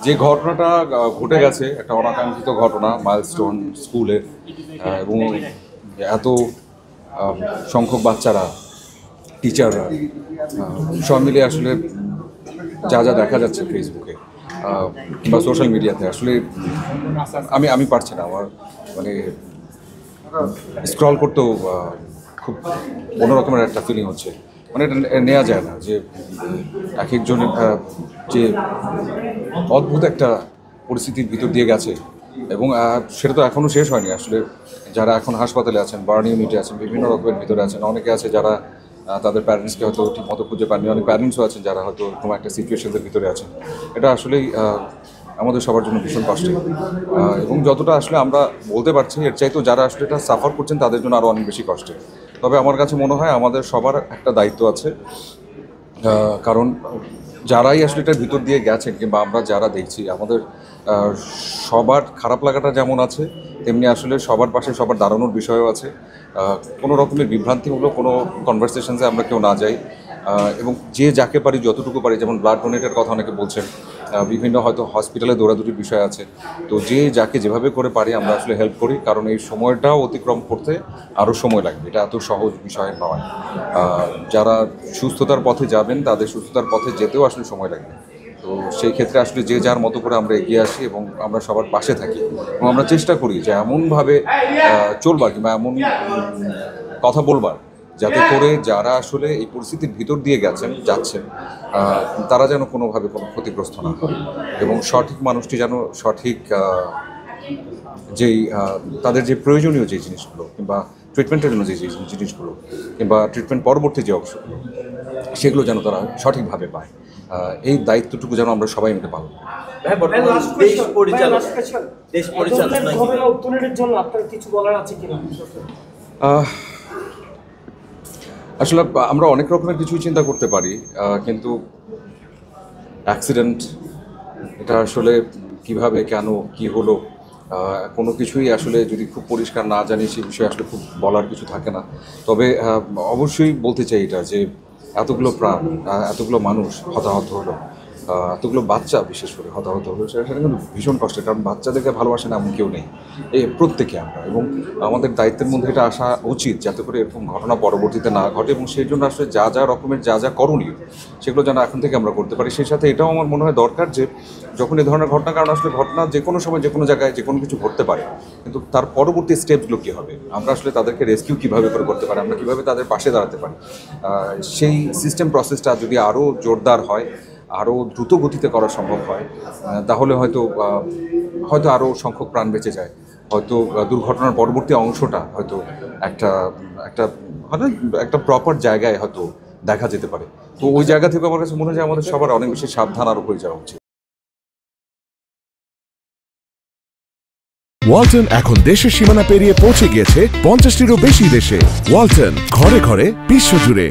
যে ঘটনাটা ঘটে গেছে, একটা অনাকাঙ্ক্ষিত ঘটনা, মাইলস্টোন স্কুলের, এবং এত সংখ্যক বাচ্চারা, টিচাররা, সব মিলিয়ে আসলে যা যা দেখা যাচ্ছে ফেসবুকে কিংবা সোশ্যাল মিডিয়াতে, আসলে আমি পারছি না। আমার মানে স্ক্রল করতেও খুব অন্যরকমের একটা ফিলিং হচ্ছে। মানে এটা নেওয়া যায় না যে এক একজনের যে অদ্ভুত একটা পরিস্থিতির ভিতর দিয়ে গেছে, এবং সেটা তো এখনও শেষ হয়নি। আসলে যারা এখন হাসপাতালে আছেন, বার্ন ইউনিটে আছেন, বিভিন্ন রকমের ভিতরে আছেন, অনেকে আছে যারা তাদের প্যারেন্টসকে হয়তো ঠিক মতো খুঁজে পাননি, অনেক প্যারেন্টসও আছেন যারা হয়তো কোনো একটা সিচুয়েশনের ভিতরে আছেন। এটা আসলেই আমাদের সবার জন্য ভীষণ কষ্টের, এবং যতটা আসলে আমরা বলতে পারছি এর চাইতেও যারা আসলে এটা সাফার করছেন তাদের জন্য আরও অনেক বেশি কষ্টের। তবে আমার কাছে মনে হয় আমাদের সবার একটা দায়িত্ব আছে, কারণ যারাই আসলে এটার ভিতর দিয়ে গেছেন কিংবা আমরা যারা দেখছি, আমাদের সবার খারাপ লাগাটা যেমন আছে, তেমনি আসলে সবার পাশে সবার দাঁড়ানোর বিষয়ও আছে। কোনো রকমের বিভ্রান্তিমূলক কোনো কনভারসেশনসে আমরা কেউ না যাই, এবং যে যাকে পারি যতটুকু পারি, যেমন ব্লাড ডোনেটের কথা অনেকে বলছেন, বিভিন্ন হয়তো হসপিটালে দৌড়াদৌড়ির বিষয় আছে, তো যে যাকে যেভাবে করে পারি আমরা আসলে হেল্প করি, কারণ এই সময়টাও অতিক্রম করতে আরও সময় লাগবে, এটা এত সহজ বিষয় নয়। যারা সুস্থতার পথে যাবেন তাদের সুস্থতার পথে যেতেও আসলে সময় লাগবে। তো সেই ক্ষেত্রে আসলে যে যার মতো করে আমরা এগিয়ে আসি এবং আমরা সবার পাশে থাকি, এবং আমরা চেষ্টা করি যে এমনভাবে চলবার কিংবা এমন কথা বলবার যাতে করে যারা আসলে এই পরিস্থিতির ভিতর দিয়ে যাচ্ছেন, তারা যেন কোনোভাবে কোনো ক্ষতিগ্রস্ত না হয়, এবং সঠিক মানুষটি যেন সঠিক যেই তাদের যে প্রয়োজনীয় যে জিনিসগুলো কিংবা ট্রিটমেন্টের জন্য যে জিনিসগুলো কিংবা ট্রিটমেন্ট পরবর্তী যে অংশগুলো, সেগুলো যেন তারা সঠিকভাবে পায়, এই দায়িত্বটুকু যেন আমরা সবাই মিলে পালন করি। আসলে আমরা অনেক রকমের কিছুই চিন্তা করতে পারি, কিন্তু অ্যাক্সিডেন্ট এটা আসলে কিভাবে, কেন, কি হলো, কোনো কিছুই আসলে যদি খুব পরিষ্কার না জানি সে বিষয়ে আসলে খুব বলার কিছু থাকে না। তবে অবশ্যই বলতে চাই এটা যে এতগুলো প্রাণ, এতগুলো মানুষ হতাহত হলো, এতগুলো বাচ্চা বিশেষ করে হতাহত হলো, সেটা কিন্তু ভীষণ কষ্টের। কারণ বাচ্চাদেরকে ভালোবাসে না এমন কেউ নেই, প্রত্যেকে আমরা, এবং আমাদের দায়িত্বের মধ্যে এটা আসা উচিত যাতে করে এরকম ঘটনা পরবর্তীতে না ঘটে, এবং সেই জন্য আসলে যা যা রকমের যা যা করণীয় সেগুলো যেন এখন থেকে আমরা করতে পারি। সেই সাথে এটাও আমার মনে হয় দরকার যে যখন এই ধরনের ঘটনা, কারণ আসলে ঘটনা যে কোনো সময় যে কোনো জায়গায় যে কোনো কিছু ঘটতে পারে, কিন্তু তার পরবর্তী স্টেপগুলো কী হবে, আমরা আসলে তাদেরকে রেস্কিউ কীভাবে করে করতে পারি, আমরা কীভাবে তাদের পাশে দাঁড়াতে পারি, সেই সিস্টেম প্রসেসটা যদি আরও জোরদার হয়, আরও দ্রুত গতিতে করা সম্ভব হয়, তাহলে হয়তো আরও সংখ্যক প্রাণ বেঁচে যায়, হয়তো দুর্ঘটনার পরবর্তী অংশটা হয়তো একটা একটা হয়তো একটা প্রপার জায়গায় হয়তো দেখা যেতে পারে। তো ওই জায়গা থেকে আমার কাছে মনে হয় আমাদের সবার অনেক বেশি সাবধান আরও হয়ে যাওয়া উচিত। ওয়ালটন এখন দেশের সীমানা পেরিয়ে পৌঁছে গিয়েছে 50টিরও বেশি দেশে। ওয়ালটন, ঘরে ঘরে বিশ্বজুড়ে।